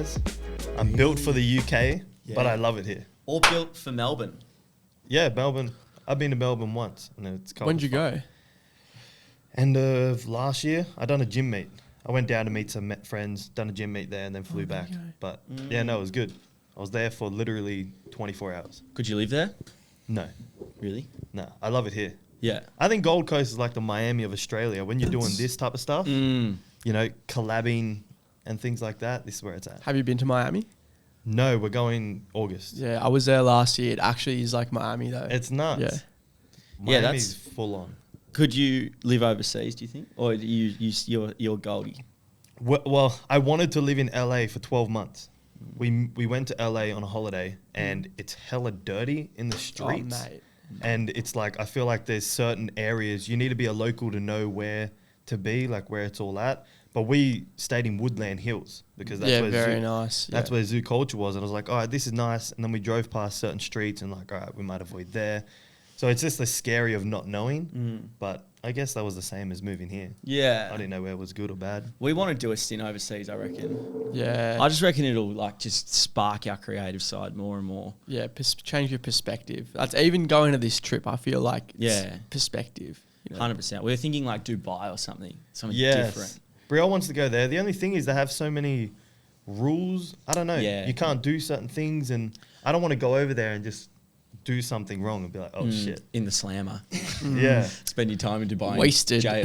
size. I'm built for the UK, but I love it here. All built for Melbourne. Yeah, Melbourne. I've been to Melbourne once, and it's cold. When'd you go? End of last year, I done a gym meet. I went down to meet some friends, done a gym meet there, and then flew back. Okay. But yeah, no, it was good. I was there for literally 24 hours. Could you live there? No, Really? no, I love it here. Yeah. I think Gold Coast is like the Miami of Australia. When you're doing this type of stuff, you know, collabing and things like that, this is where it's at. Have you been to Miami? No, we're going August. Yeah, I was there last year. It actually is like Miami though. It's nuts. Yeah. Yeah, Miami's full on. Could you live overseas, do you think? Or you're Goldie? Well, I wanted to live in LA for 12 months. We went to LA on a holiday, and it's hella dirty in the streets. Oh, mate. And it's like, I feel like there's certain areas you need to be a local to know where to be, like where it's all at. But we stayed in Woodland Hills because that's where very nice. That's where zoo culture was. And I was like, all right, this is nice. And then we drove past certain streets and like, all right, we might avoid there. So it's just the scary of not knowing. But I guess that was the same as moving here. Yeah. I didn't know where it was good or bad. We want to do a stint overseas, I reckon. Yeah. I just reckon it'll like just spark our creative side more and more. Yeah, change your perspective. That's even going to this trip. I feel like it's perspective. You know? 100%. We were thinking like Dubai or something different. Brielle wants to go there. The only thing is they have so many rules. I don't know. Yeah. You can't do certain things, and I don't want to go over there and just do something wrong and be like, oh shit. In the slammer. Yeah. Spend your time in Dubai. Wasted. Jail.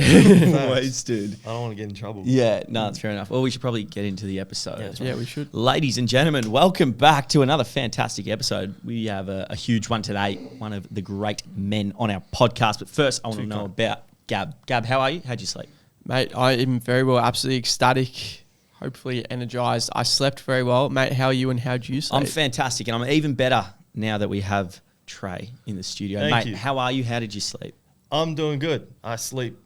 Wasted. I don't want to get in trouble. Yeah, no, that's fair enough. Well, we should probably get into the episode. Yeah, we should. Ladies and gentlemen, welcome back to another fantastic episode. We have a huge one today, one of the great men on our podcast. But first, I want to know about Gab. Gab, how are you? How'd you sleep? Mate, I am very well, absolutely ecstatic, hopefully energized. I slept very well. Mate, how are you and how'd you sleep? I'm fantastic, and I'm even better now that we have Trey in the studio. Thank Mate, you. how are you? How did you sleep? I'm doing good. I sleep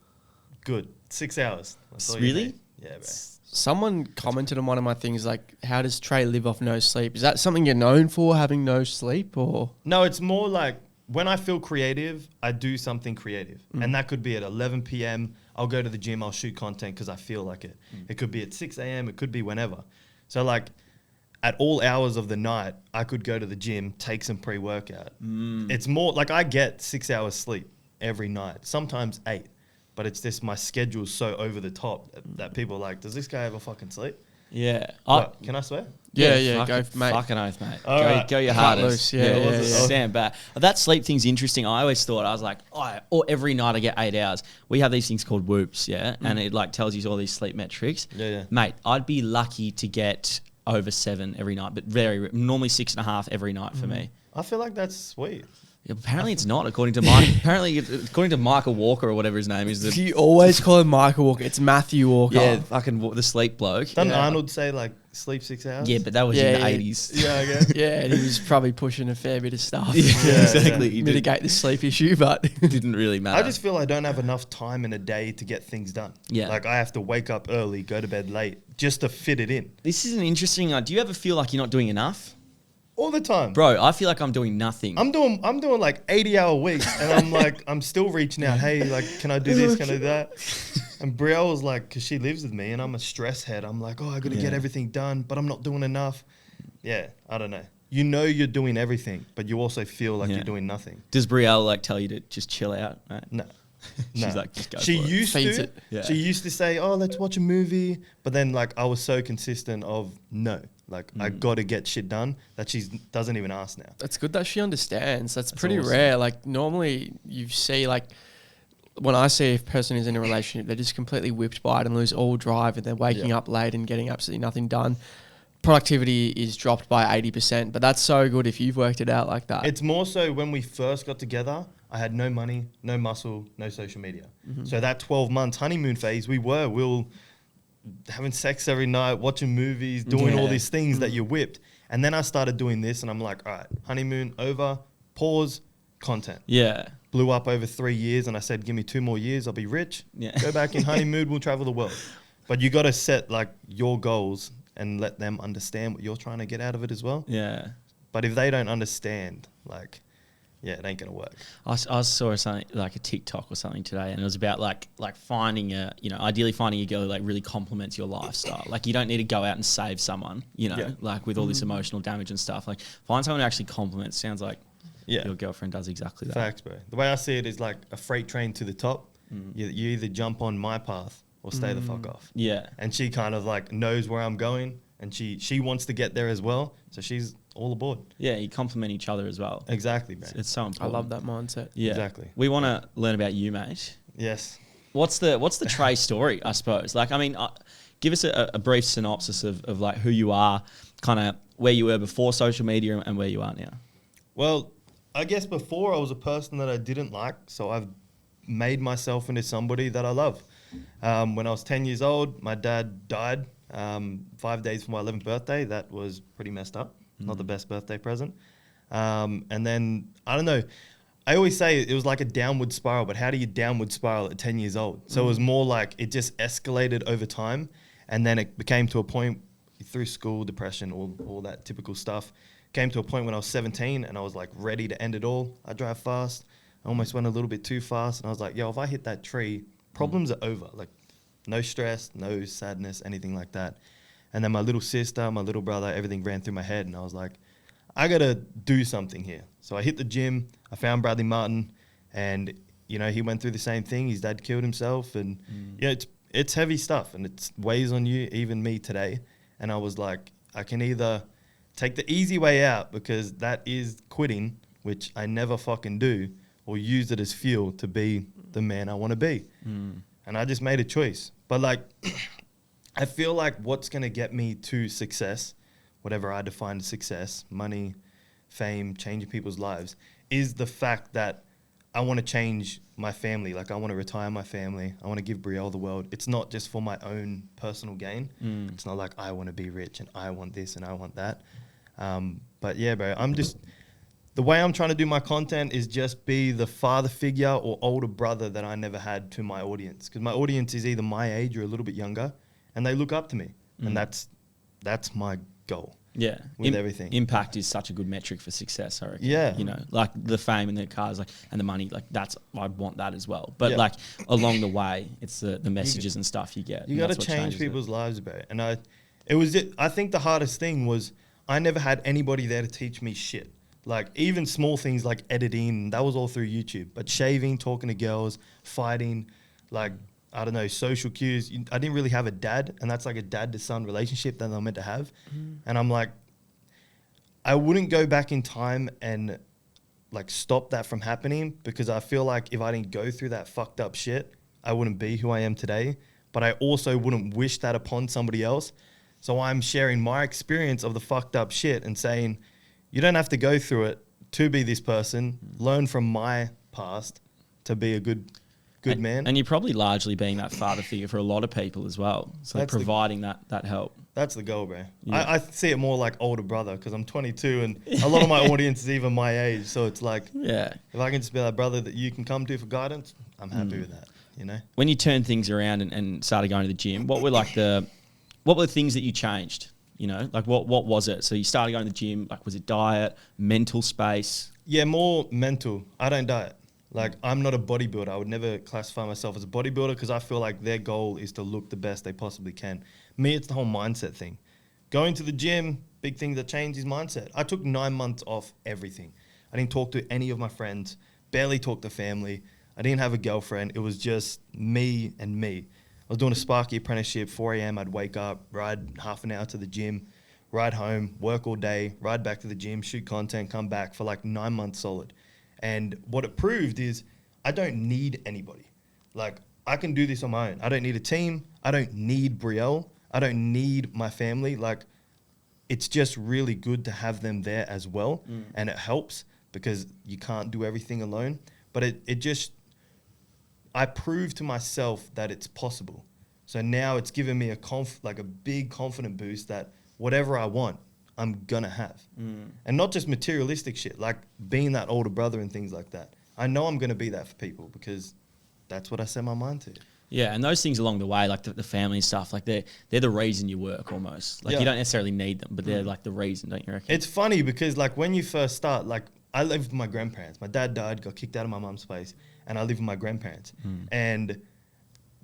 good. 6 hours. That's all you Really? need. Yeah, bro. Someone commented on one of my things like, how does Trey live off no sleep? Is that something you're known for, having no sleep, or? No, it's more like when I feel creative, I do something creative. And that could be at 11 p.m. I'll go to the gym, I'll shoot content because I feel like it. It could be at 6 a.m., it could be whenever. So like at all hours of the night, I could go to the gym, take some pre-workout. It's more like I get 6 hours sleep every night, sometimes 8. But it's just my schedule's so over the top that people are like, does this guy ever fucking sleep? Yeah. What, can I swear? Yeah, go, mate. Fucking oath, mate. All Go your Cut hardest. loose, yeah. Stand back. That sleep thing's interesting. I always thought, I was like, every night I get 8 hours. We have these things called whoops, and it like tells you all these sleep metrics. Yeah. Mate, I'd be lucky to get over 7 every night, but normally 6.5 every night for me. I feel like that's sweet. Yeah, apparently it's not, according to Mike. According to Michael Walker or whatever his name is. You always call him Michael Walker. It's Matthew Walker. Yeah, fucking the sleep bloke. Doesn't Arnold say like sleep 6 hours? Yeah, but that was in the 80s. Yeah, I guess. Yeah, and he was probably pushing a fair bit of stuff. Exactly. He Mitigate the sleep issue, but didn't really matter. I just feel I don't have enough time in a day to get things done. Yeah. Like I have to wake up early, go to bed late, just to fit it in. This is an interesting. Do you ever feel like you're not doing enough? All the time. Bro, I feel like I'm doing nothing. I'm doing like 80-hour weeks, and I'm like, I'm still reaching out. Hey, like, can I do this? Can I do that? And Brielle was like, because she lives with me, and I'm a stress head. I'm like, I got to get everything done, but I'm not doing enough. Yeah, I don't know. You know you're doing everything, but you also feel like you're doing nothing. Does Brielle like tell you to just chill out? Right? No. She's like, just go She for it. used Feeds to. it. Yeah. She used to say, let's watch a movie. But then like I was so consistent of no. Like I got to get shit done that she doesn't even ask now. that's good that she understands. That's pretty awesome. rare. Like normally you see like when I see a person who's in a relationship, they're just completely whipped by it and lose all drive and they're waking up late and getting absolutely nothing done. Productivity is dropped by 80%, but that's so good if you've worked it out like that. It's more so when we first got together, I had no money, no muscle, no social media. So that 12 months honeymoon phase, we were having sex every night, watching movies, doing all these things that you whipped. And then I started doing this and I'm like, all right, honeymoon over, pause, content. Yeah. Blew up over 3 years and I said, give me 2 more years, I'll be rich. Yeah. Go back in honeymoon, we'll travel the world. But you got to set like your goals and let them understand what you're trying to get out of it as well. Yeah. But if they don't understand, like, yeah, it ain't gonna work. I saw something like a TikTok or something today, and it was about like finding ideally finding a girl who like really complements your lifestyle. Like you don't need to go out and save someone, like with all this emotional damage and stuff. Like find someone who actually complements. Sounds like your girlfriend does exactly that. Facts, bro. The way I see it is like a freight train to the top. You either jump on my path or stay the fuck off. Yeah. And she kind of like knows where I'm going, and she wants to get there as well. So she's all aboard. Yeah, you complement each other as well. Exactly, man. It's so important. I love that mindset. Yeah, exactly. We want to learn about you, mate. Yes. What's the Trey story? I suppose. Like, I mean, give us a brief synopsis of like who you are, kind of where you were before social media and where you are now. Well, I guess before I was a person that I didn't like, so I've made myself into somebody that I love. When I was 10 years old, my dad died 5 days for my 11th birthday. That was pretty messed up. Not the best birthday present. And then, I don't know, I always say it was like a downward spiral, but how do you downward spiral at 10 years old? So it was more like it just escalated over time, and then it became to a point through school, depression, all that typical stuff. Came to a point when I was 17 and I was like ready to end it all. I drive fast. I almost went a little bit too fast, and I was like, yo, if I hit that tree, problems are over. Like no stress, no sadness, anything like that. And then my little sister, my little brother, everything ran through my head, and I was like, I gotta do something here. So I hit the gym. I found Bradley Martin, and he went through the same thing. His dad killed himself, and it's heavy stuff, and it weighs on you, even me today. And I was like, I can either take the easy way out, because that is quitting, which I never fucking do, or use it as fuel to be the man I want to be. And I just made a choice. But like, I feel like what's going to get me to success, whatever I define as success, money, fame, changing people's lives, is the fact that I want to change my family. Like I want to retire my family. I want to give Brielle the world. It's not just for my own personal gain. It's not like I want to be rich and I want this and I want that. But yeah, bro, the way I'm trying to do my content is just be the father figure or older brother that I never had to my audience. Because my audience is either my age or a little bit younger, and they look up to me. And that's my goal. Yeah. With everything. Impact is such a good metric for success, I reckon. Yeah. Like the fame and the cars, like, and the money, like I want that as well. But like along the way, it's the messages and stuff you get. You got to change people's lives, bro. And I think the hardest thing was I never had anybody there to teach me shit. Like even small things like editing, that was all through YouTube. But shaving, talking to girls, fighting, like, I don't know, social cues. I didn't really have a dad, and that's like a dad to son relationship that I'm meant to have. And I'm like, I wouldn't go back in time and like stop that from happening, because I feel like if I didn't go through that fucked up shit, I wouldn't be who I am today. But I also wouldn't wish that upon somebody else. So I'm sharing my experience of the fucked up shit and saying, you don't have to go through it to be this person. Learn from my past to be a good man. And you're probably largely being that father figure for a lot of people as well. So that's providing that help. That's the goal, bro. Yeah. I see it more like older brother, because I'm 22 and a lot of my audience is even my age. So it's like, if I can just be that brother that you can come to for guidance, I'm happy with that, When you turned things around and started going to the gym, what were the things that you changed? Like what was it? So you started going to the gym, like was it diet, mental space? Yeah, more mental. I don't diet. Like I'm not a bodybuilder. I would never classify myself as a bodybuilder, because I feel like their goal is to look the best they possibly can. Me, it's the whole mindset thing. Going to the gym, big thing that changed is mindset. I took 9 months off everything. I didn't talk to any of my friends, barely talked to family. I didn't have a girlfriend. It was just me and me. I was doing a Sparky apprenticeship, 4 a.m. I'd wake up, ride half an hour to the gym, ride home, work all day, ride back to the gym, shoot content, come back for like 9 months solid. And what it proved is I don't need anybody. Like I can do this on my own. I don't need a team. I don't need Brielle. I don't need my family. Like it's just really good to have them there as well. And it helps, because you can't do everything alone. But I proved to myself that it's possible. So now it's given me a big confident boost that whatever I want, I'm gonna have. And not just materialistic shit, like being that older brother and things like that. I know I'm gonna be that for people, because that's what I set my mind to. Yeah, and those things along the way, like the family stuff, like they're the reason you work almost. Like you don't necessarily need them, but they're like the reason, don't you reckon? It's funny because like when you first start, like I live with my grandparents. My dad died, got kicked out of my mum's place, and I live with my grandparents. And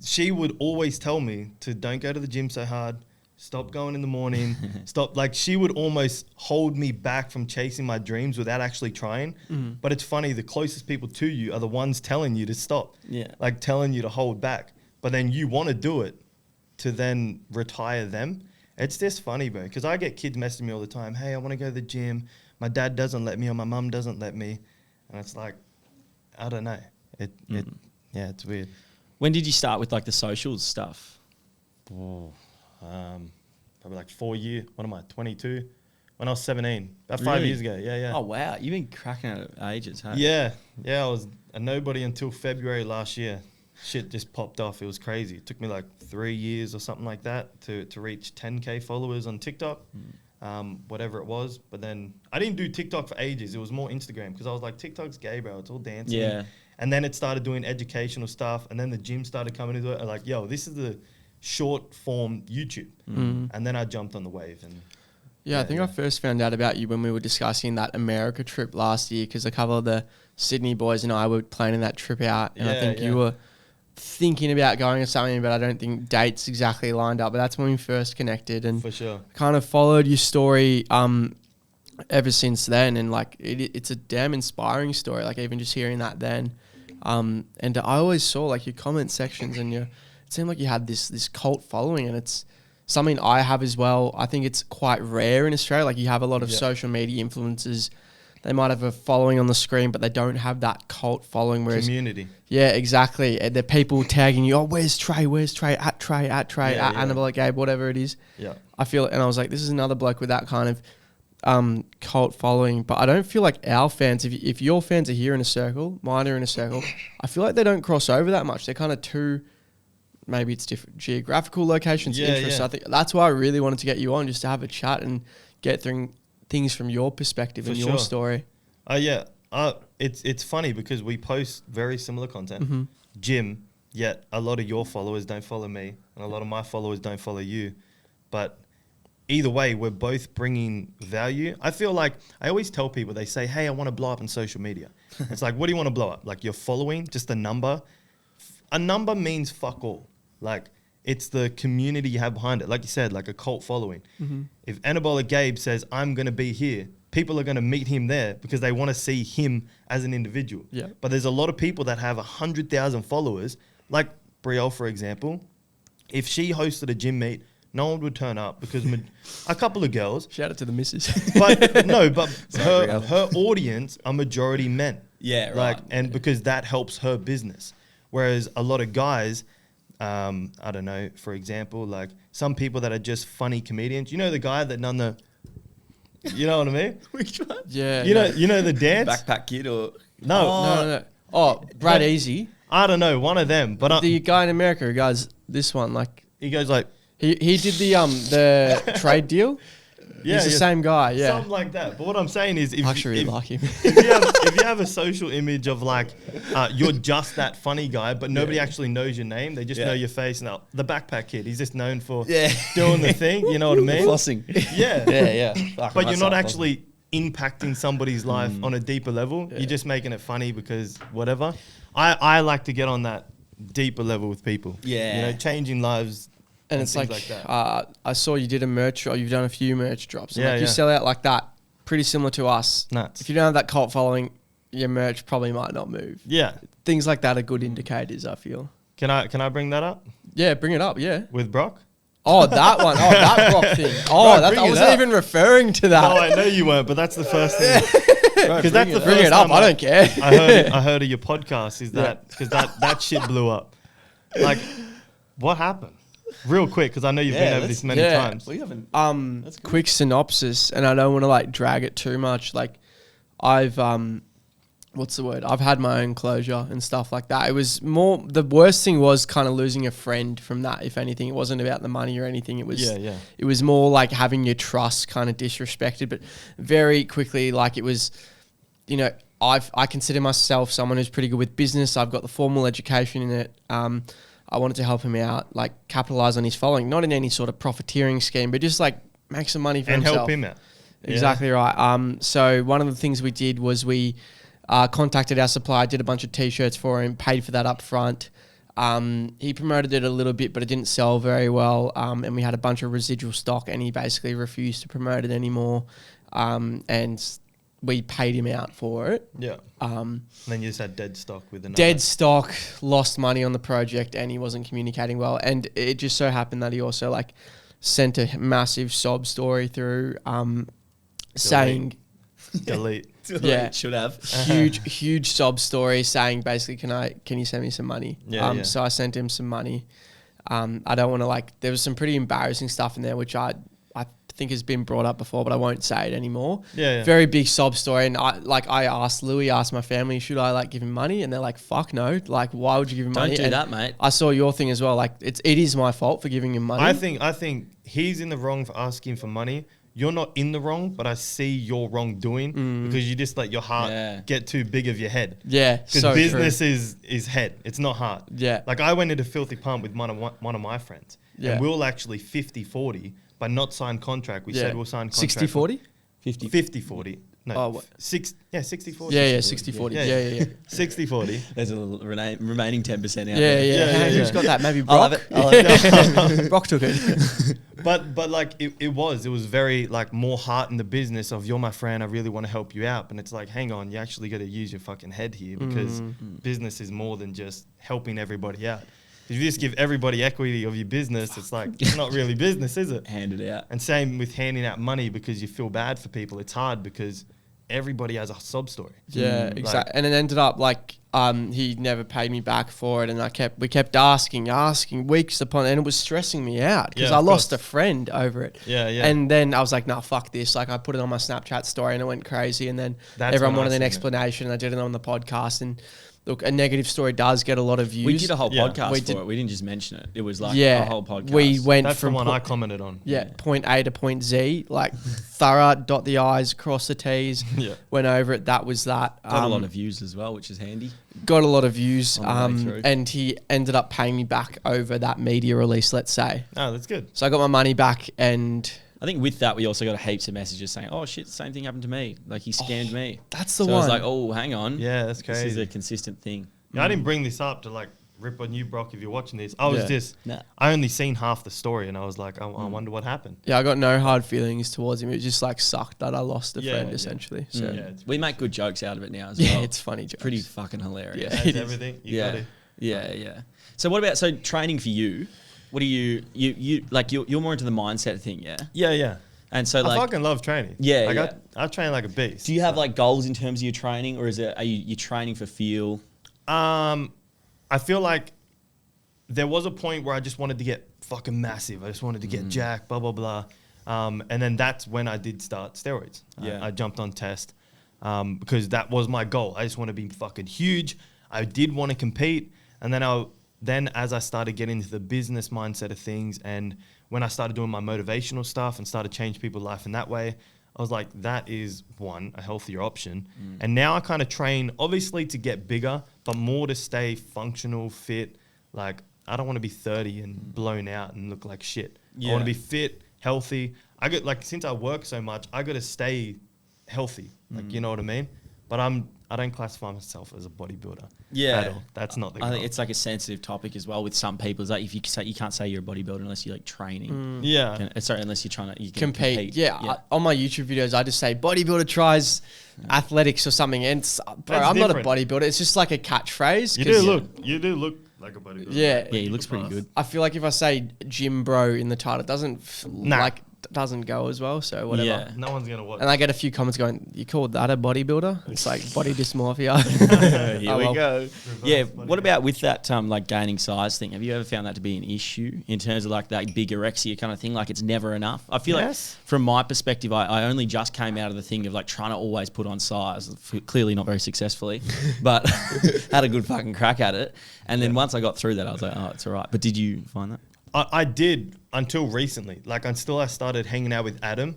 she would always tell me to don't go to the gym so hard, stop going in the morning, stop. Like, she would almost hold me back from chasing my dreams without actually trying. But it's funny, the closest people to you are the ones telling you to stop. Yeah. Like, telling you to hold back. But then you want to do it to then retire them. It's just funny, bro, because I get kids messaging me all the time. Hey, I want to go to the gym. My dad doesn't let me, or my mum doesn't let me. And it's like, I don't know. Yeah, it's weird. When did you start with like the socials stuff? Oh, probably like 4 years. What am I, 22? When I was 17. About 5 years ago. Yeah. Oh, wow. You've been cracking it ages, hey? Yeah. I was a nobody until February last year. Shit just popped off. It was crazy. It took me like 3 years or something like that to reach 10K followers on TikTok, whatever it was. But then I didn't do TikTok for ages. It was more Instagram because I was like, TikTok's gay, bro. It's all dancing. Yeah. And then it started doing educational stuff. And then the gym started coming into it. I'm like, yo, this is the short form YouTube. And then I jumped on the wave. And I think I first found out about you when we were discussing that America trip last year because a couple of the Sydney boys and I were planning that trip out. And I think you were thinking about going or something, but I don't think dates exactly lined up. But that's when we first connected, and for sure, kind of followed your story ever since then. And like it's a damn inspiring story. Like even just hearing that then, and I always saw like your comment sections, and it seemed like you had this cult following, and it's something I have as well. I think it's quite rare in Australia. Like you have a lot of social media influencers. They might have a following on the screen, but they don't have that cult following. Whereas community. Yeah, exactly. The people tagging you, oh, where's Trey? Where's Trey? At Trey, at Anabolic Gabe, whatever it is. Yeah. I feel, and I was like, this is another bloke with that kind of cult following. But I don't feel like our fans, if your fans are here in a circle, mine are in a circle, I feel like they don't cross over that much. They're kind of too, maybe it's different geographical locations, interests. I think that's why I really wanted to get you on, just to have a chat and get through things from your perspective and your story. It's funny because we post very similar content. Gym, yet a lot of your followers don't follow me, and a lot of my followers don't follow you. But either way, we're both bringing value. I feel like I always tell people, they say, hey, I want to blow up on social media. It's like, what do you want to blow up? Like your following, just a number? A number means fuck all. Like, it's the community you have behind it. Like you said, like a cult following. If Anabolic Gabe says, I'm going to be here, people are going to meet him there because they want to see him as an individual. Yeah. But there's a lot of people that have 100,000 followers, like Brielle, for example. If she hosted a gym meet, no one would turn up because a couple of girls. Shout out to the missus. But no, but her audience are majority men. Yeah, right. Like, and because that helps her business. Whereas a lot of guys, I don't know, for example, like some people that are just funny comedians. You know the guy that done the, you know what I mean? Which one? Yeah. You know the dance? Backpack Kid or... No. Oh, Brad Easy. I don't know, one of them. But the guy in America who does this one, like... He goes like... He did the trade deal. Yeah, he's the same guy. Yeah, something like that. But what I'm saying is, if like him. if you have a social image of like you're just that funny guy, but nobody actually knows your name, they just know your face. Now the Backpack Kid, he's just known for doing the thing. You know what I mean? Flossing. Yeah. But you're not actually impacting somebody's life on a deeper level. You're just making it funny because whatever. I like to get on that deeper level with people. Yeah, you know, changing lives. And it's like I saw you did a merch, or you've done a few merch drops. And Yeah, you sell out like that, pretty similar to us. Nuts. If you don't have that cult following, your merch probably might not move. Yeah. Things like that are good indicators, I feel. Can I bring that up? Yeah, bring it up, yeah. With Brock? Oh, that one. Oh, that Brock thing. Oh, Bro, I wasn't even referring to that. No, I know you weren't, but that's the first thing. Because that's the first bring it up. time I don't care. I heard of your podcast. Is that because that shit blew up? Like, what happened? Real quick, because I know you've been over this many times. We haven't. Quick synopsis, and I don't want to like drag it too much. Like, I've what's the word? I've had my own closure and stuff like that. It was more, the worst thing was kind of losing a friend from that. If anything, it wasn't about the money or anything. It was It was more like having your trust kind of disrespected. But very quickly, like it was, you know, I consider myself someone who's pretty good with business. I've got the formal education in it. I wanted to help him out, like capitalize on his following, not in any sort of profiteering scheme, but just like make some money for himself. And help him out. Exactly right. So one of the things we did was we contacted our supplier, did a bunch of t-shirts for him, paid for that up front. He promoted it a little bit, but it didn't sell very well. And we had a bunch of residual stock, and he basically refused to promote it anymore. And we paid him out for it. Yeah. And then you just had dead stock with another. Dead stock, lost money on the project, and he wasn't communicating well. And it just so happened that he also like sent a massive sob story through, saying, Delete. yeah, should have. huge sob story saying basically, can you send me some money? Yeah. So I sent him some money. I don't want to there was some pretty embarrassing stuff in there, which I think has been brought up before, but I won't say it anymore. Yeah. Very big sob story. And Louis asked my family, should I give him money? And they're like, fuck no. Why would you give him money? Don't do that, mate. I saw your thing as well. It is my fault for giving him money. I think he's in the wrong for asking for money. You're not in the wrong, but I see your wrongdoing because you just let your heart get too big of your head. Yeah, because so business is head. It's not heart. Yeah. I went into Filthy Pump with one of my friends, Yeah. and we'll actually 50-40, but not sign contract. We said we'll sign contract. 60-40? 50-40. No, Oh, what? 60-40. Yeah, 60-40. Yeah. 60-40. There's a little remaining 10% out Yeah. there. Who's got that? Maybe I love Brock. it. I love it. Brock took it. But it was very more heart in the business of, you're my friend, I really want to help you out. And it's hang on, you actually got to use your fucking head here, because business is more than just helping everybody out. If you just give everybody equity of your business, it's it's not really business, is it? Hand it out. And same with handing out money because you feel bad for people. It's hard because everybody has a sob story. Yeah, exactly. And it ended up he never paid me back for it, and we kept asking weeks upon, and it was stressing me out because I lost a friend over it. Yeah. And then I was like, nah, fuck this. I put it on my Snapchat story and it went crazy, and then everyone wanted an explanation. I did it on the podcast, and look, a negative story does get a lot of views. We did a whole podcast for it. We didn't just mention it. It was a whole podcast. We went That's from the one I commented on. Yeah, point A to point Z, thorough, dot the I's, cross the T's. Yeah. Went over it. That was that. Got a lot of views as well, which is handy. Got a lot of views. On the way through. And he ended up paying me back over that media release, let's say. Oh, that's good. So I got my money back, and I think with that, we also got heaps of messages saying, oh shit, the same thing happened to me. He scammed me. that's the so one. I was oh, hang on. Yeah, that's crazy. This is a consistent thing. I didn't bring this up to rip on you, Brock, if you're watching this. I was I only seen half the story, and I was I wonder what happened. Yeah, I got no hard feelings towards him. It just sucked that I lost a friend, essentially. So We make good jokes out of it now as well. yeah, it's funny jokes. Pretty fucking hilarious. Yeah. That's everything. You got it. Yeah. So what about training for you? What do you you're more into the mindset thing, yeah? Yeah. And so I fucking love training. Yeah, I train like a beast. Do you have goals in terms of your training, or are you training for feel? I feel like there was a point where I just wanted to get fucking massive. I just wanted to get jacked, blah, blah, blah. And then that's when I did start steroids. Yeah. I jumped on test because that was my goal. I just want to be fucking huge. I did want to compete. And then as I started getting into the business mindset of things, and when I started doing my motivational stuff and started changing people's life in that way, I was like, that is a healthier option. And now I kind of train, obviously to get bigger, but more to stay functional, fit. I don't want to be 30 and blown out and look like shit. I want to be fit, healthy. I get since I work so much, I got to stay healthy. You know what I mean? But I don't classify myself as a bodybuilder. Yeah. At all. That's not the goal. I think it's a sensitive topic as well with some people. It's if you can't say you're a bodybuilder unless you're training. Yeah. Unless you're trying to compete. Yeah. On my YouTube videos, I just say bodybuilder tries athletics or something. And I'm not a bodybuilder. It's just like a catchphrase. You do look like a bodybuilder. Yeah. Yeah, he looks pretty good. I feel like if I say gym bro in the title, it doesn't go as well, so whatever. Yeah. No one's going to watch. And I get a few comments going, you called that a bodybuilder? It's body dysmorphia. Here we go. Yeah, what about with that gaining size thing? Have you ever found that to be an issue in terms of that big anorexia kind of thing? It's never enough. I feel like from my perspective, I only just came out of the thing of trying to always put on size, clearly not very successfully, but had a good fucking crack at it. And then once I got through that, I was like, oh, it's all right. But did you find that? I did until recently. Until I started hanging out with Adam,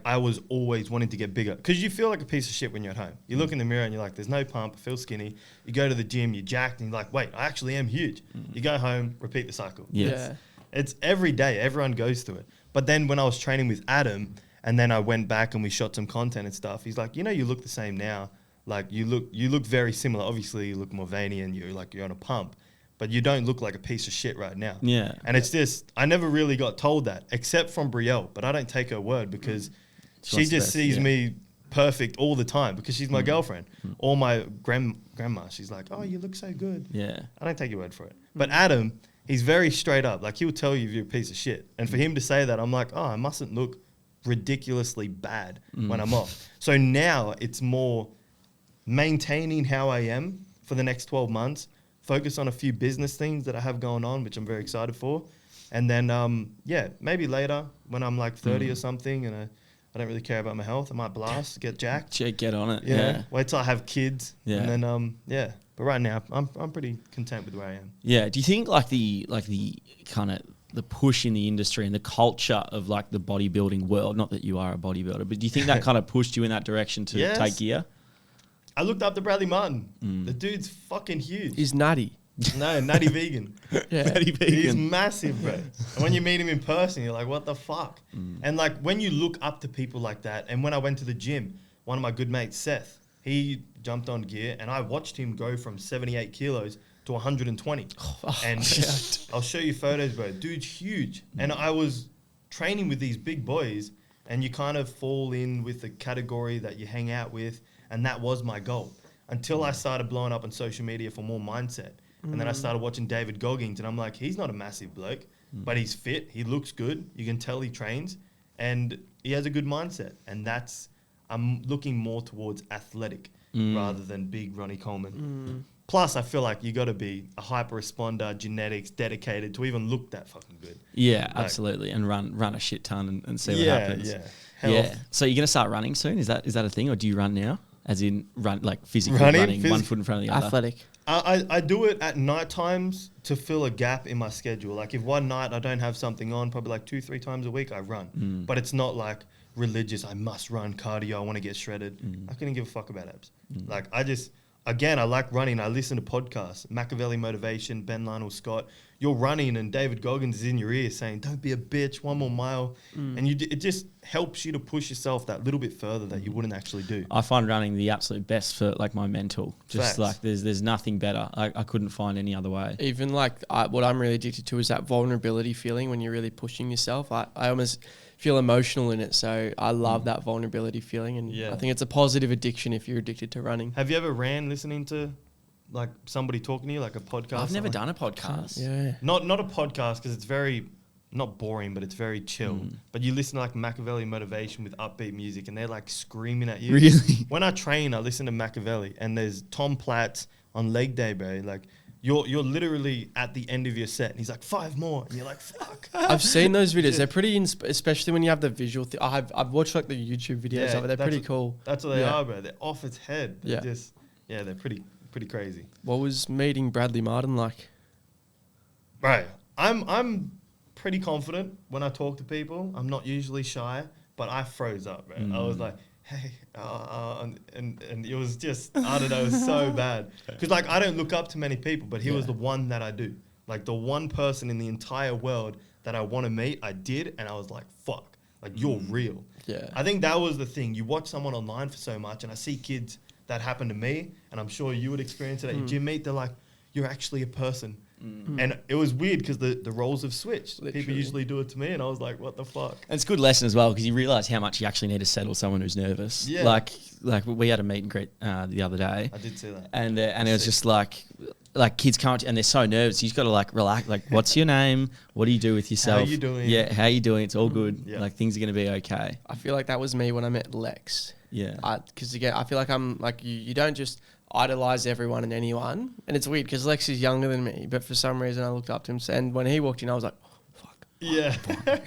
I was always wanting to get bigger. Because you feel like a piece of shit when you're at home. You look in the mirror and you're like, there's no pump, I feel skinny. You go to the gym, you're jacked, and you're like, wait, I actually am huge. You go home, repeat the cycle. Yes. It's every day. Everyone goes through it. But then when I was training with Adam, And then I went back and we shot some content and stuff. He's like, you look the same now. Like you look very similar. Obviously you look more veiny and you're on a pump, but you don't look like a piece of shit right now. Yeah. And it's just, I never really got told that except from Brielle, but I don't take her word because she just sees me perfect all the time because she's my girlfriend. Or my grandma, she's like, oh, you look so good. Yeah. I don't take your word for it. But Adam, he's very straight up. Like he'll tell you if you're a piece of shit. And for him to say that, I'm like, oh, I mustn't look ridiculously bad when I'm off. So now it's more maintaining how I am for the next 12 months, focus on a few business things that I have going on, which I'm very excited for. And then, maybe later when I'm like 30 or something and I don't really care about my health, I might blast, get jacked. Get on it. You know? Yeah. Wait till I have kids. Yeah. And then, But right now, I'm pretty content with where I am. Yeah. Do you think like the kind of the push in the industry and the culture of like the bodybuilding world, not that you are a bodybuilder, but do you think that kind of pushed you in that direction to take gear? I looked up to Bradley Martin. The dude's fucking huge. He's Natty. No, Natty vegan. Natty vegan. He's massive, bro. And when you meet him in person, you're like, what the fuck? And like when you look up to people like that, and when I went to the gym, one of my good mates, Seth, he jumped on gear and I watched him go from 78 kilos to 120. And I'll show you photos, bro. Dude's huge. And I was training with these big boys and you kind of fall in with the category that you hang out with. And that was my goal until I started blowing up on social media for more mindset. And then I started watching David Goggins and I'm like, he's not a massive bloke, but he's fit. He looks good. You can tell he trains and he has a good mindset. And I'm looking more towards athletic rather than big Ronnie Coleman. Plus, I feel like you got to be a hyper responder, genetics, dedicated to even look that fucking good. Yeah, absolutely. And run a shit ton and see what happens. Yeah. Yeah. So you're going to start running soon? Is that a thing or do you run now? As in run, like physically running one foot in front of the other? Athletic. I do it at night times to fill a gap in my schedule. Like if one night I don't have something on, probably like 2-3 times a week I run. But it's not like religious. I must run cardio. I want to get shredded. I couldn't give a fuck about abs. Like I like running. I listen to podcasts, Machiavelli Motivation, Ben Lionel Scott. You're running and David Goggins is in your ear saying, don't be a bitch, one more mile. And it just helps you to push yourself that little bit further that you wouldn't actually do. I find running the absolute best for like my mental. Just Facts. like there's nothing better. I couldn't find any other way. Even like what I'm really addicted to is that vulnerability feeling when you're really pushing yourself. I almost feel emotional in it. So I love that vulnerability feeling. And I think it's a positive addiction if you're addicted to running. Have you ever ran listening to like somebody talking to you, like a podcast? I've never done a podcast. Yeah. Not a podcast because it's very, not boring, but it's very chill. But you listen to like Machiavelli Motivation with upbeat music and they're like screaming at you. Really? When I train, I listen to Machiavelli and there's Tom Platz on leg day, bro. Like you're literally at the end of your set and he's like 5 more and you're like, fuck. I've seen those videos. They're pretty, especially when you have the visual. I've watched like the YouTube videos of it. They're pretty cool. That's what they are, bro. They're off its head. They're Yeah. They're pretty crazy. What was meeting Bradley Martin like? Right. I'm pretty confident when I talk to people. I'm not usually shy, but I froze up, bro. I was like, hey, and it was just, I don't know, it was so bad. Because like I don't look up to many people, but he was the one that I do. Like the one person in the entire world that I want to meet, I did, and I was like, fuck, like you're real. Yeah. I think that was the thing. You watch someone online for so much, and I see kids that happen to me, and I'm sure you would experience it at your gym meet. They're like, you're actually a person. And it was weird because the roles have switched. Literally. People usually do it to me, and I was like, what the fuck? And it's a good lesson as well because you realise how much you actually need to settle someone who's nervous. Yeah. Like we had a meet and greet the other day. I did see that. And it was just like kids come up to you and they're so nervous. You just got to like relax. Like, what's your name? What do you do with yourself? How you doing? Yeah, how you doing? It's all good. Yeah. Like things are going to be okay. I feel like that was me when I met Lex. Yeah. Because again, I feel like I'm like you don't just idolize everyone and anyone, and it's weird because Lex is younger than me, but for some reason I looked up to him, and when he walked in, I was like, oh, "Fuck." Yeah,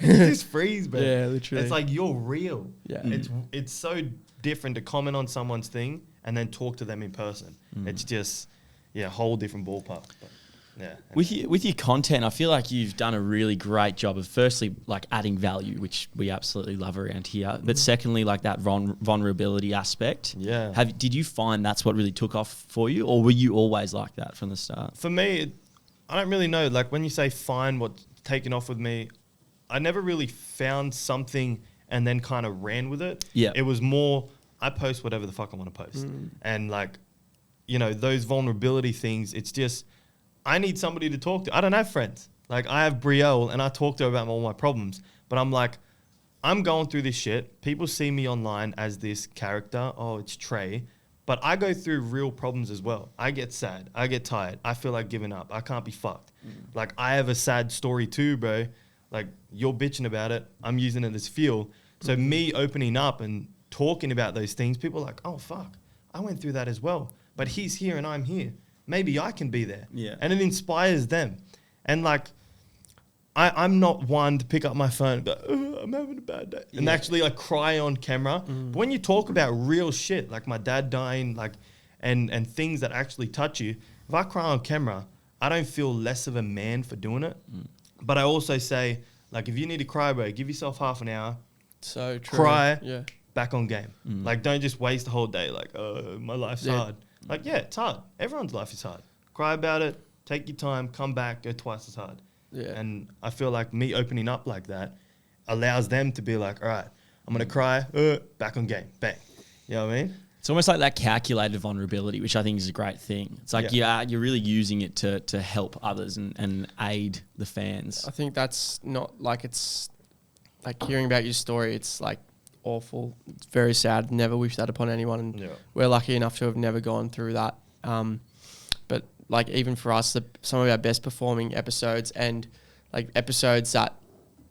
you just freeze, man. Yeah, literally. It's like you're real. Yeah. It's so different to comment on someone's thing and then talk to them in person. It's just a whole different ballpark. But, yeah. With your content, I feel like you've done a really great job of firstly like adding value, which we absolutely love around here. But secondly, like that vulnerability aspect. Yeah. Did you find that's what really took off for you, or were you always like that from the start? For me, I don't really know. Like when you say find what's taken off with me, I never really found something and then kind of ran with it. Yeah. It was more, I post whatever the fuck I want to post. And like, you know, those vulnerability things, it's just, I need somebody to talk to. I don't have friends. Like, I have Brielle and I talk to her about all my problems, but I'm like, I'm going through this shit. People see me online as this character. Oh, it's Trey. But I go through real problems as well. I get sad. I get tired. I feel like giving up. I can't be fucked. Like, I have a sad story too, bro. Like, you're bitching about it. I'm using it as fuel. So me opening up and talking about those things, people are like, oh, fuck. I went through that as well. But he's here and I'm here. Maybe I can be there. Yeah. And it inspires them. And like, I'm not one to pick up my phone and go, oh, I'm having a bad day. And actually like cry on camera. But when you talk about real shit, like my dad dying, like, and things that actually touch you, if I cry on camera, I don't feel less of a man for doing it. But I also say, like, if you need to cry, bro, give yourself half an hour. So true. Cry, back on game. Like, don't just waste the whole day. Like, oh, my life's hard. Like, yeah, it's hard. Everyone's life is hard. Cry about it. Take your time. Come back. Go twice as hard. Yeah. And I feel like me opening up like that allows them to be like, all right, I'm going to cry, back on game, bang. You know what I mean? It's almost like that calculated vulnerability, which I think is a great thing. It's like you're really using it to help others and aid the fans. I think that's not like, it's like hearing about your story, it's like awful. It's very sad. Never wish that upon anyone. And we're lucky enough to have never gone through that. But like, even for us, some of our best performing episodes and like episodes that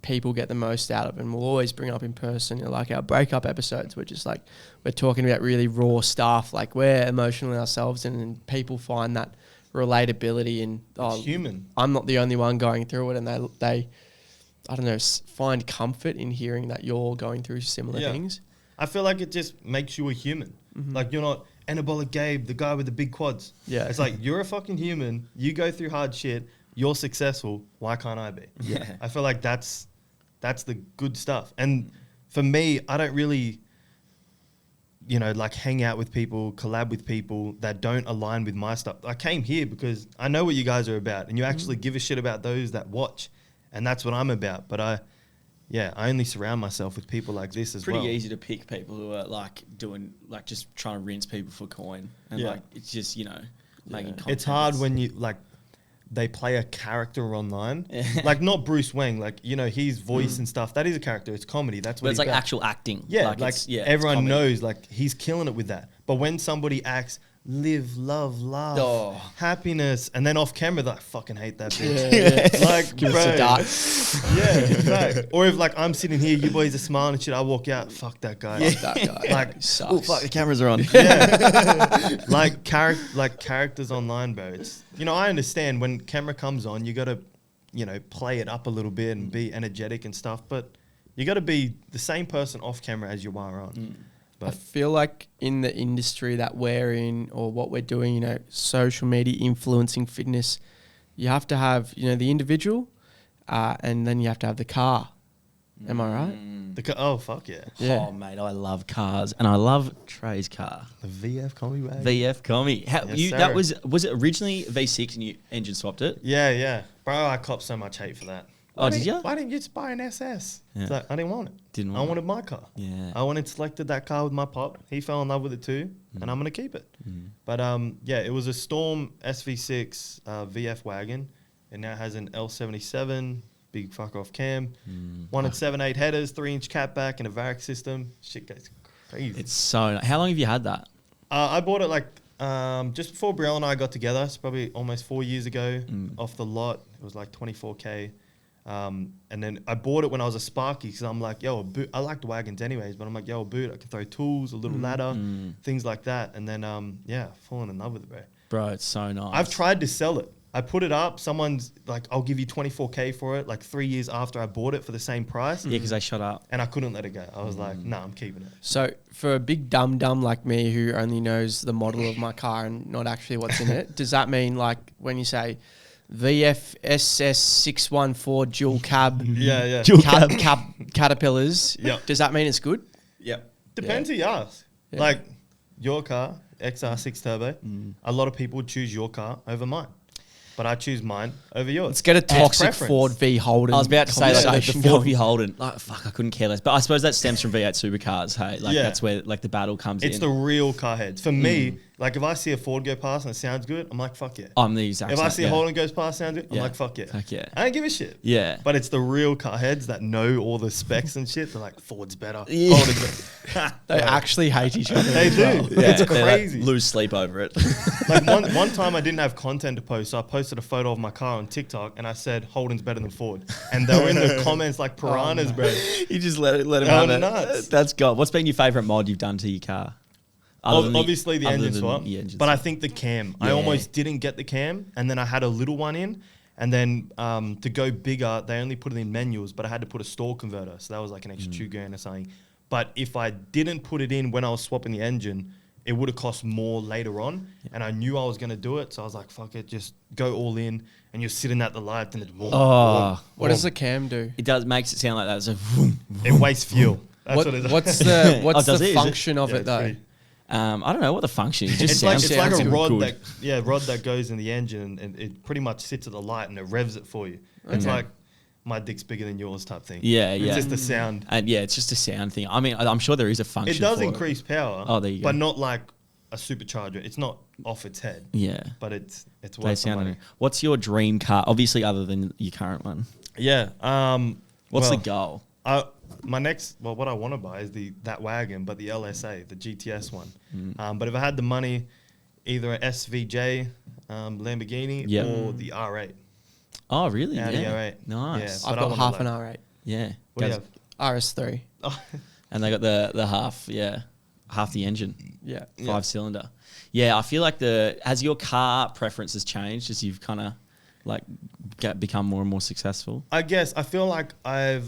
people get the most out of, and we'll always bring up in person, you know, like our breakup episodes, we're just like, we're talking about really raw stuff, like we're emotional ourselves, and people find that relatability, and it's human. I'm not the only one going through it, and they I don't know, find comfort in hearing that you're going through similar things. I feel like it just makes you a human. Like, you're not Anabolic Gabe, the guy with the big quads. Yeah. It's like, you're a fucking human. You go through hard shit. You're successful. Why can't I be? Yeah. I feel like that's the good stuff. And for me, I don't really, you know, like hang out with people, collab with people that don't align with my stuff. I came here because I know what you guys are about, and you actually give a shit about those that watch. And that's what I'm about. But I only surround myself with people like this as well. Pretty easy to pick people who are like doing, like just trying to rinse people for coin. And like, it's just, you know, making content. It's hard when you, like, they play a character online. Like, not Bruce Wayne, like, you know, his voice and stuff. That is a character. It's comedy. That's what it's like actual acting. Yeah, like everyone knows, like, he's killing it with that. But when somebody acts, live, love, laugh, happiness, and then off camera, they're like, fucking hate that bitch. Like, give bro, us a dark. Yeah, exactly. Or if like I'm sitting here, you boys are smiling and shit, I walk out, fuck that guy. Fuck that guy. Like, sucks. Oh, fuck, the cameras are on. Yeah. like characters online, bro. It's, you know, I understand when camera comes on, you got to, you know, play it up a little bit and be energetic and stuff, but you got to be the same person off camera as you are on. I feel like in the industry that we're in, or what we're doing, you know, social media influencing fitness, you have to have, you know, the individual, and then you have to have the car. Am I right? Oh, fuck yeah. Oh, mate, I love cars, and I love Trey's car. The VF Combi wagon. VF Combi. That was it originally V6 and you engine swapped it? Yeah. Bro, I copped so much hate for that. Did you? Why didn't you just buy an SS? Yeah. It's like, I didn't want it. I wanted my car. Yeah. I went and selected that car with my pop. He fell in love with it too, and I'm going to keep it. But it was a Storm SV6 VF wagon. It now has an L77, big fuck off cam, 1.78 headers, 3-inch catback, and a Varic system. Shit goes crazy. It's so... How long have you had that? I bought it like just before Brielle and I got together. It's probably almost 4 years ago off the lot. It was like 24K. And then I bought it when I was a Sparky because I'm like, yo, a boot. I liked wagons anyways, but I'm like, yo, a boot. I can throw tools, a little ladder, things like that. And then, falling in love with it, bro. Bro, it's so nice. I've tried to sell it. I put it up. Someone's like, I'll give you 24K for it, like 3 years after I bought it for the same price. Yeah, because they shut up. And I couldn't let it go. I was like, nah, I'm keeping it. So for a big dum-dum like me who only knows the model of my car and not actually what's in it, does that mean like when you say VFSS 614 dual cab, dual cab Caterpillars, does that mean it's good? Yeah. Depends who you ask. Yeah. Like your car, XR6 Turbo, a lot of people would choose your car over mine. but I choose mine over yours. Let's get a toxic preference. Ford v Holden. I was about to say like the conversation Ford going. v Holden. Like, fuck, I couldn't care less. But I suppose that stems from V8 supercars. Hey, like Yeah. that's where like the battle comes in. It's the real car heads. For me, like if I see a Ford go past and it sounds good, I'm like, fuck yeah. I'm the exact If same. I see a Holden goes past, sounds good, I'm Yeah. like, fuck yeah. Fuck yeah. I don't give a shit. Yeah. But it's the real car heads that know all the specs and shit. They're like, Ford's better. Yeah. Holden's better. They actually hate each other. They as do. well. It's they, like, crazy. lose sleep over it. Like one time I didn't have content to post, so I posted a photo of my car on TikTok and I said Holden's better than Ford. And they were in the comments like piranhas, bro. You just let him Oh, have it. nuts. That's God. What's been your favourite mod you've done to your car? Other than Obviously the other engine than swap. the engine But I swap. think the cam. Yeah. I almost didn't get the cam and then I had a little one in. And then to go bigger, they only put it in manuals, but I had to put a stall converter. So that was like an extra $2,000 or something. But if I didn't put it in when I was swapping the engine, it would have cost more later on. And I knew I was going to do it. So I was like, fuck it, just go all in. And you're sitting at the light and it's warm. Oh. What does the cam do? It does makes it sound like that. It's like, vroom. It wastes fuel. That's what it does. What's the Oh, does it? Is it? function of Yeah, it though? pretty- I don't know what the function is. It just It's like, sounds it's like a sounds rod good. rod that goes in the engine and it pretty much sits at the light and it revs it for you. It's Okay. like my dick's bigger than yours type thing. Yeah, It's yeah. just a sound. And yeah, it's just a sound thing. I mean, I'm sure there is a function. It does for increase power. Oh, there you go. But not like a supercharger. It's not off its head. Yeah. But it's They worth the sound. money. What's your dream car? Obviously, other than your current one. Yeah. What's well, the goal? My next, what I want to buy is that wagon, but the LSA, the GTS one. Mm. But if I had the money, either a SVJ Lamborghini Yep. or the R8. Oh, really? Audi yeah. R8. Nice. Yeah. I've But I got wanna half like- an R8, Yeah. What do you Goes- have? RS3. Oh, And they got the half, half the engine, Yeah. 5-cylinder. Yeah, I feel like has your car preferences changed as you've kind of like become more and more successful? I guess I feel like I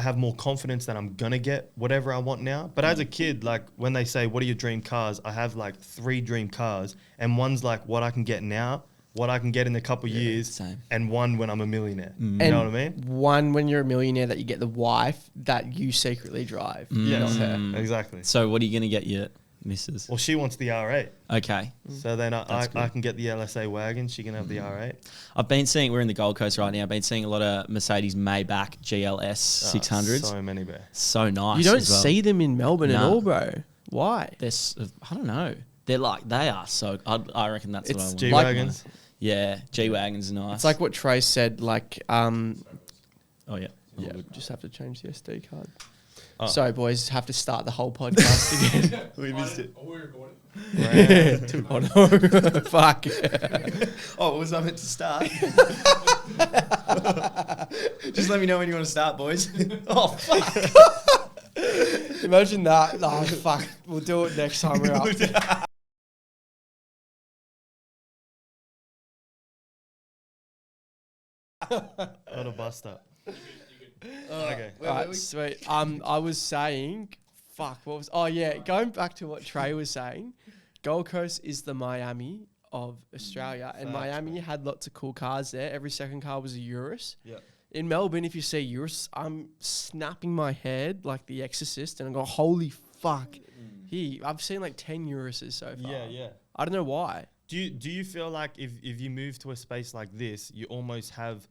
have more confidence that I'm gonna get whatever I want now. But as a kid, like when they say, "What are your dream cars?" I have like 3 dream cars, and one's like what I can get now, what I can get in a couple years, same. and one when I'm a millionaire. You And know what I mean? one when you're a millionaire that you get the wife that you secretly drive. Yes, Not her. exactly. So what are you going to get your missus? Well, she wants the R8, Okay. so then I That's good. can get the LSA wagon. She can have the R8. I've been seeing, we're in the Gold Coast right now, I've been seeing a lot of Mercedes Maybach GLS 600s. So many, bro. So nice. You don't as well. see them in Melbourne at No. all, bro. Why? I don't know. They are so, I reckon that's what I It's want. G Like- wagons. Yeah, G-Wagons are nice. It's like what Trey said, like, oh yeah. yeah, just have to change the SD card. Oh. Sorry, boys, have to start the whole podcast again. We missed it. Fuck. Oh, was I meant to start? Just let me know when you want to start, boys. Oh, fuck. Imagine that. Oh, fuck. We'll do it next time we're up. On a bus stop. Okay. Alright, sweet. I was saying, oh yeah, going back to what Trey was saying, Gold Coast is the Miami of Australia, and Facts, Miami had lots of cool cars there. Every second car was a Urus. Yeah. In Melbourne, if you see Urus, I'm snapping my head like The Exorcist, and I go, holy fuck. I've seen like 10 Uruses so far. Yeah, yeah. I don't know why. Do you feel like if you move to a space like this, you almost have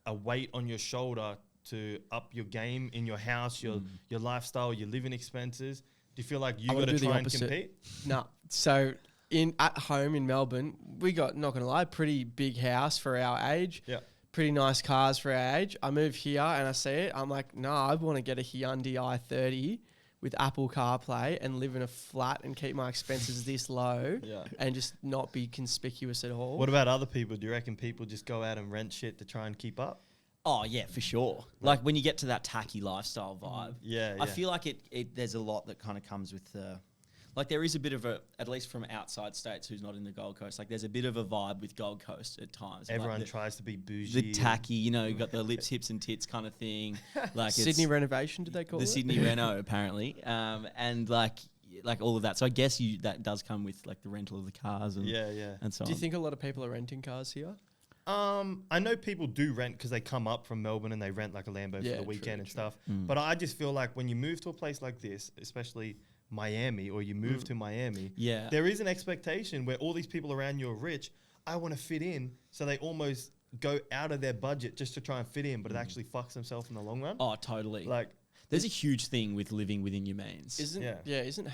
a weight on your shoulder to up your game in your house, your lifestyle, your living expenses? Do you feel like you I got would to do the try and opposite. compete? No. So at home in Melbourne, we got, not gonna lie, pretty big house for our age. Yeah. Pretty nice cars for our age. I move here and I see it. I'm like, nah, I want to get a Hyundai i30 with Apple CarPlay and live in a flat and keep my expenses this low Yeah. and just not be conspicuous at all. What about other people? Do you reckon people just go out and rent shit to try and keep up? Oh yeah, for sure. Like when you get to that tacky lifestyle vibe. Yeah, I yeah. feel like there's a lot that kind of comes with like there is a bit of a, at least from outside states who's not in the Gold Coast, like there's a bit of a vibe with Gold Coast at times. Everyone like tries to be bougie. the tacky, you know, you got the lips, hips and tits kind of thing. Like Sydney it's renovation, did they call the it? Sydney Reno apparently. And like all of that. So I guess that does come with like the rental of the cars and Yeah, yeah. and so Do you on. think a lot of people are renting cars here? I know people do rent because they come up from Melbourne and they rent like a Lambo Yeah, for the true, weekend and true. stuff. But I just feel like when you move to a place like this, especially Miami, or you move to Miami, Yeah. there is an expectation where all these people around you are rich. I want to fit in. So they almost go out of their budget just to try and fit in, but it actually fucks themselves in the long run. Oh, totally. Like, there's a huge thing with living within your means. Isn't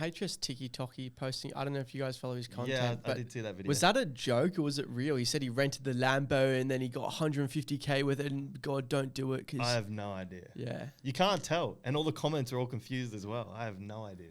HS TikTok posting? I don't know if you guys follow his content. yeah, but I did see that video. was that a joke or was it real? He said he rented the Lambo and then he got 150K with it, and God, don't do it because I have no idea. yeah, You can't tell. And all the comments are all confused as well. I have no idea.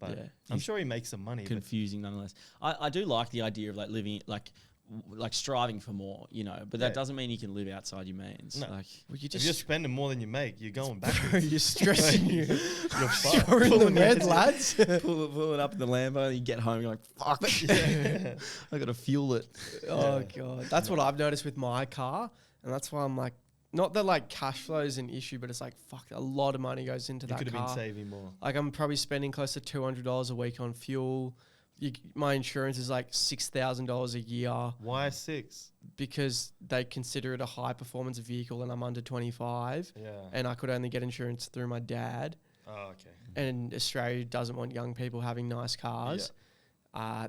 But Yeah. I'm sure he makes some money. Confusing nonetheless. I do like the idea of like living like striving for more, you know, but that doesn't mean you can live outside your means. No. Like, well, you If you're spending more than you make, you're going backwards. Bro, you're stressing you. You're fucked. You're in the red, lads. pull it up in the Lambo and you get home, you're like, fuck, I got to fuel it. Oh God, that's what I've noticed with my car, and that's why I'm like, not that like cash flow is an issue, but it's like fuck, a lot of money goes into You that could have car. been saving more. Like I'm probably spending close to $200 a week on fuel. My insurance is like $6,000 a year Why 6? because they consider it a high performance vehicle, and I'm under 25, Yeah. and I could only get insurance through my dad. Oh, okay. And Australia doesn't want young people having nice cars.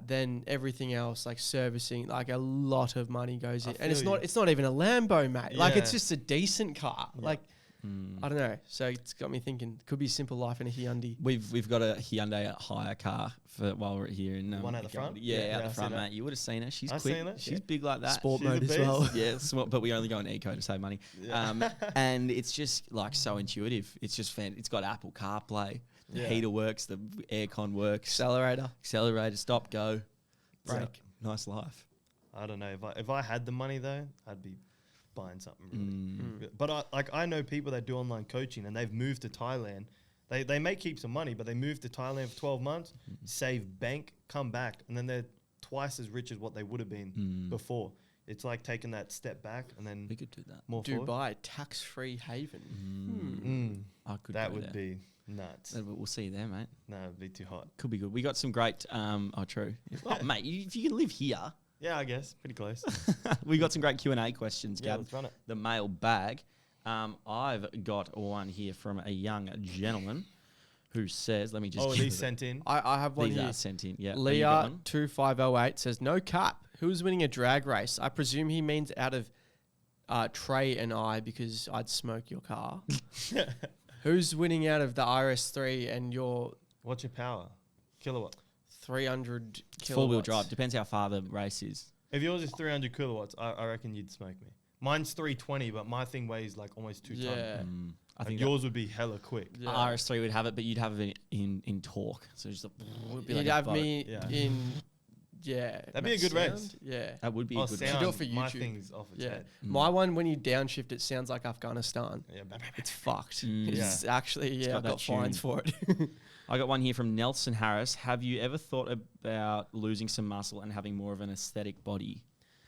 Then everything else, like servicing, like a lot of money goes in, and it's feel you. not even a Lambo, mate. Like it's Yeah. just a decent car. Like I don't know. So it's got me thinking. Could be simple life in a Hyundai. We've got a Hyundai hire car for while we're here in One at the front? Yeah, Yeah, out I the see front, that. mate. You would have seen her. She's I've quick. seen it, She's yeah. big like that. Sport She's a mode as beast. well. Yeah, small, but we only go on eco to save money. And it's just like so intuitive. It's just it's got Apple CarPlay. The Yeah. heater works. The aircon works. Accelerator. Stop, go, Break. Nice life. I don't know. If I had the money though, I'd be buying something. Really. But I know people that do online coaching and they've moved to Thailand. They may keep some money, but they move to Thailand for 12 months, save bank, come back, and then they're twice as rich as what they would have been before. It's like taking that step back and then We could do that. more forward. Dubai, tax-free haven. I could. That go would there. be nuts. We'll see you there, mate. No, it'd be too hot. Could be good. We got some great. True. Oh, mate, if you can live here, Yeah, I guess. Pretty close. we got some great Q&A questions. Yeah, Gab. let's run it. The mail bag. I've got one here from a young gentleman who says, "Let me just." Oh, give these it- sent in. I have one These here. are sent in. Yeah. Oh, you got one? Leah2508 says, no cap. Who's winning a drag race? I presume he means out of Trey and I, because I'd smoke your car. Who's winning out of the RS3 and your What's your power? Kilowatt. 300 It's four-wheel kilowatts? drive. Depends how far the race is. If yours is 300 kilowatts, I reckon you'd smoke me. Mine's 320, but my thing weighs like almost 2 tons. Yeah. I Like think yours would be hella quick. Yeah. RS3 would have it, but you'd have it in torque. So just would be like You'd a have boat. me Yeah. in, yeah. That'd be a good sound? race. Yeah. That would be a good sound, race. do it for my YouTube. thing's off its Yeah. head. My one, when you downshift, it sounds like Afghanistan. Yeah. It's fucked. Mm. It's actually, got I've that got fines tune. for it. I got one here from Nelson Harris. Have you ever thought about losing some muscle and having more of an aesthetic body?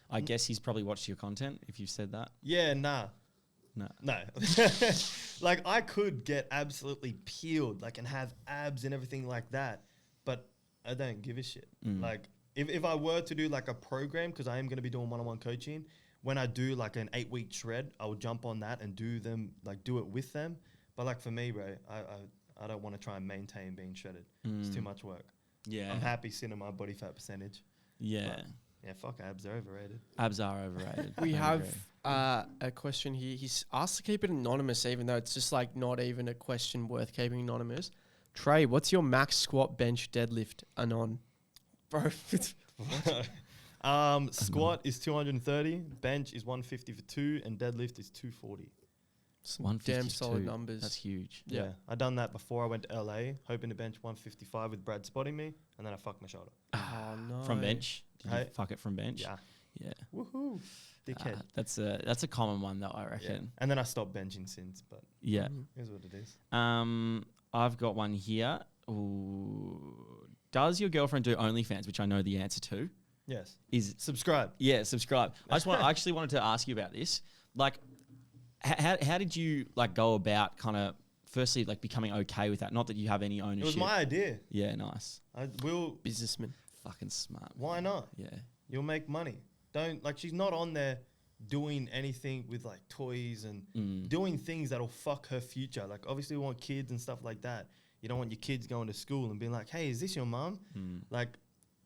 I guess he's probably watched your content if you've said that. Yeah, nah. No. No. Like I could get absolutely peeled, like, and have abs and everything like that, but I don't give a shit. Like if I were to do like a program, because I am going to be doing one-on-one coaching, when I do like an 8-week shred, I will jump on that and do it with them. But like for me, bro, I don't want to try and maintain being shredded. It's too much work. Yeah. I'm happy sitting at my body fat percentage. Yeah. Yeah, fuck abs, they're overrated. Abs are overrated. We I have agree. a question here. He's asked to keep it anonymous, even though it's just like not even a question worth keeping anonymous. Trey, what's your max squat, bench, deadlift, anon? Bro, it's Squat is 230, bench is 150 for 2, and deadlift is 240. some 152. damn solid numbers. That's huge. Yeah. I done that before I went to LA, hoping to bench 155 with Brad spotting me, and then I fucked my shoulder. Oh, no. From bench? Did you Hey. fuck it from bench? Yeah. Yeah. Woohoo. Dickhead. That's a common one though, I Yeah. reckon. And then I stopped benching since, but Yeah. here's what it is. I've got one here. Ooh. Does your girlfriend do OnlyFans, which I know the answer to? Yes. Is Subscribe. Yeah, subscribe. I actually wanted to ask you about this. Like, how did you like go about kind of firstly like becoming okay with that? Not that you have any ownership. It was my idea. Yeah, nice. I will. Businessman. Fucking smart. Why not? Yeah. You'll make money. Don't, like, she's not on there doing anything with like toys and doing things that'll fuck her future. Like, obviously we want kids and stuff like that. You don't want your kids going to school and being like, hey, is this your mom? Like,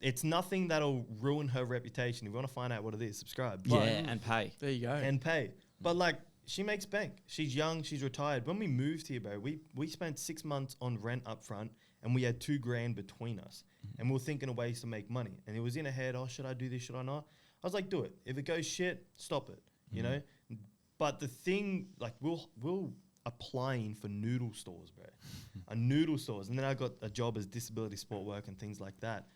it's nothing that'll ruin her reputation. If you want to find out what it is, subscribe. Yeah, and pay. There you go. And pay. But like, she makes bank. She's young. She's retired. When we moved here, bro, we spent 6 months on rent up front, and we had $2,000 between us. And we were thinking of ways to make money. And it was in her head, oh, should I do this? Should I not? I was like, do it. If it goes shit, stop it. You know? But the thing, like, we'll applying for noodle stores, bro. A noodle stores. And then I got a job as disability sport work and things like that.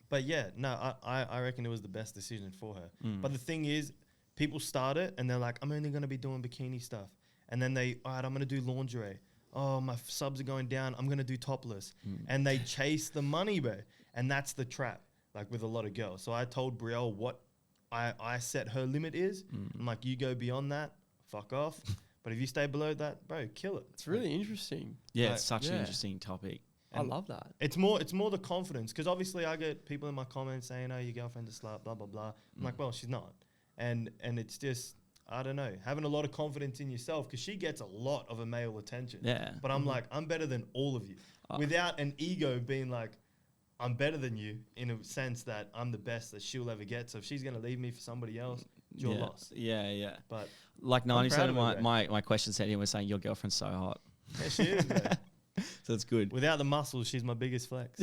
But yeah, no, I reckon it was the best decision for her. But the thing is, people start it and they're like, I'm only going to be doing bikini stuff. And then all right, I'm going to do lingerie. Oh, my subs are going down. I'm going to do topless. And they chase the money, bro. And that's the trap, like with a lot of girls. So I told Brielle what I set her limit is. I'm like, you go beyond that, fuck off. But if you stay below that, bro, kill it. It's really interesting. Yeah, Like, it's such an interesting topic. I love that. It's more the confidence, because obviously I get people in my comments saying, oh, your girlfriend's a slut, blah, blah, blah. I'm like, well, she's not. And it's just, I don't know, having a lot of confidence in yourself, because she gets a lot of a male attention. Yeah. But I'm like, I'm better than all of you. Without an ego being like, I'm better than you, in a sense that I'm the best that she'll ever get. So if she's going to leave me for somebody else, it's your loss. Yeah, yeah. But like I'm 90% proud of of her, my question set here was saying your girlfriend's so hot. yeah, she is, bro. So it's good. Without the muscles, she's my biggest flex.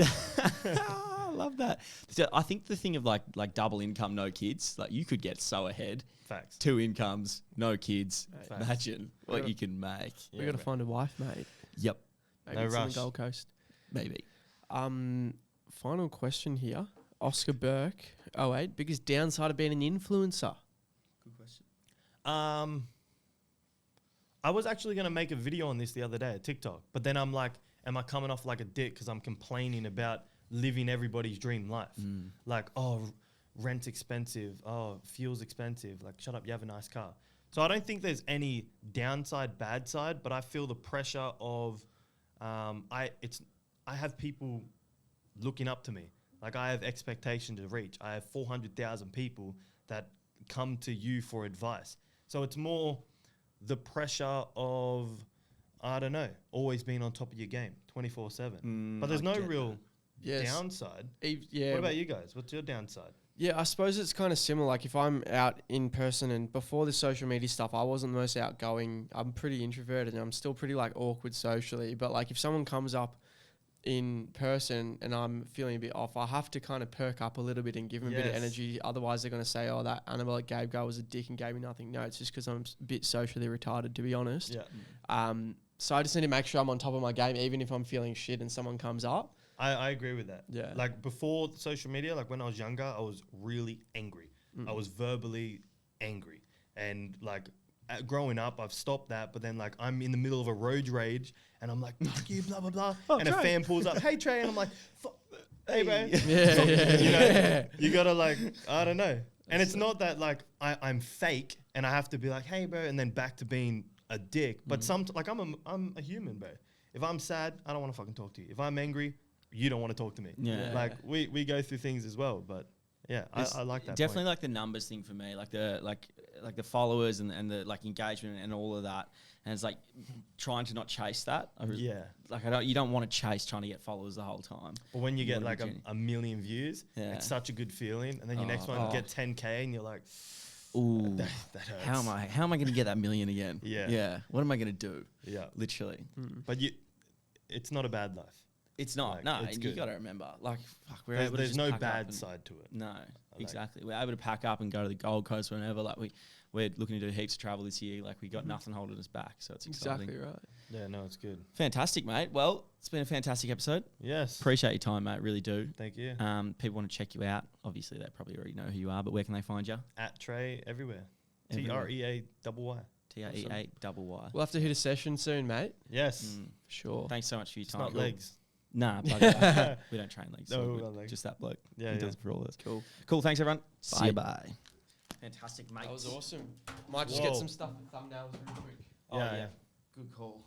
I love that. So I think the thing of like double income, no kids, like you could get so ahead. Facts. 2 incomes, no kids. Facts. Imagine what you can make. We got to find a wife, mate. Yep. Maybe No it's on rush. the Gold Coast. Maybe. Final question here. Oscar Burke, 08. Biggest downside of being an influencer? Good question. I was actually going to make a video on this the other day at TikTok, but then I'm like, am I coming off like a dick because I'm complaining about living everybody's dream life? Like, oh, rent's expensive. Oh, fuel's expensive. Like, shut up, you have a nice car. So I don't think there's any downside, bad side, but I feel the pressure of, I have people looking up to me. Like, I have expectation to reach. I have 400,000 people that come to you for advice. So it's more the pressure of, I don't know, always being on top of your game 24/7. But there's no real downside. Yeah. What about you guys? What's your downside? Yeah, I suppose it's kind of similar. Like if I'm out in person, and before the social media stuff, I wasn't the most outgoing. I'm pretty introverted and I'm still pretty like awkward socially. But like if someone comes up in person and I'm feeling a bit off, I have to kind of perk up a little bit and give them a bit of energy. Otherwise they're going to say, oh, that Anabolic Gabe guy was a dick and gave me nothing. No, it's just because I'm a bit socially retarded, to be honest. Yeah. So I just need to make sure I'm on top of my game, even if I'm feeling shit and someone comes up. I agree with that. Yeah. Like before social media, like when I was younger, I was really angry. I was verbally angry. And like growing up, I've stopped that. But then like I'm in the middle of a road rage and I'm like, fuck you, blah, blah, blah. And Trey. a fan pulls up, hey, Trey. And I'm like, hey, bro. Yeah. You know, you got to like, I don't know. And it's not that like I'm fake and I have to be like, hey, bro. And then back to being a dick. But like I'm a human, bro. If I'm sad, I don't want to fucking talk to you. If I'm angry, you don't want to talk to me. Yeah. Like we go through things as well, but yeah, I like that. Definitely point. like the numbers thing for me, like the followers and the like engagement and all of that. And it's like trying to not chase that. Like you don't want to chase trying to get followers the whole time. But when you get wanna like be a million views, Yeah. it's such a good feeling. And then your next one get 10K and you're like, Ooh, that hurts. how am I going to get that million again? Yeah. Yeah. What am I going to do? Yeah. Literally. But it's not a bad life. It's not. Like, No, it's and you good. got to remember, like, fuck, we're able to There's just no pack up bad and- side to it. No, exactly. We're able to pack up and go to the Gold Coast whenever. Like we're looking to do heaps of travel this year. Like we got nothing holding us back, so it's exciting. Exactly right. Yeah, no, it's good. Fantastic, mate. Well, it's been a fantastic episode. Yes. Appreciate your time, mate. Really do. Thank you. People want to check you out. Obviously, they probably already know who you are, but where can they find you? At Treay everywhere. Everywhere. TREAYY. TREA. We'll have to hit a session soon, mate. Yes. For sure. Thanks so much for your It's time. not legs. Nah, bugger. We don't train legs. No, so we we're got legs. just that bloke. Yeah, He yeah. does it for all this. Cool. Thanks, everyone. See Bye. you. Bye. Fantastic, mate. That was awesome. Might just Whoa. get some stuff for thumbnails real quick. Oh, Yeah, yeah. yeah. Good call.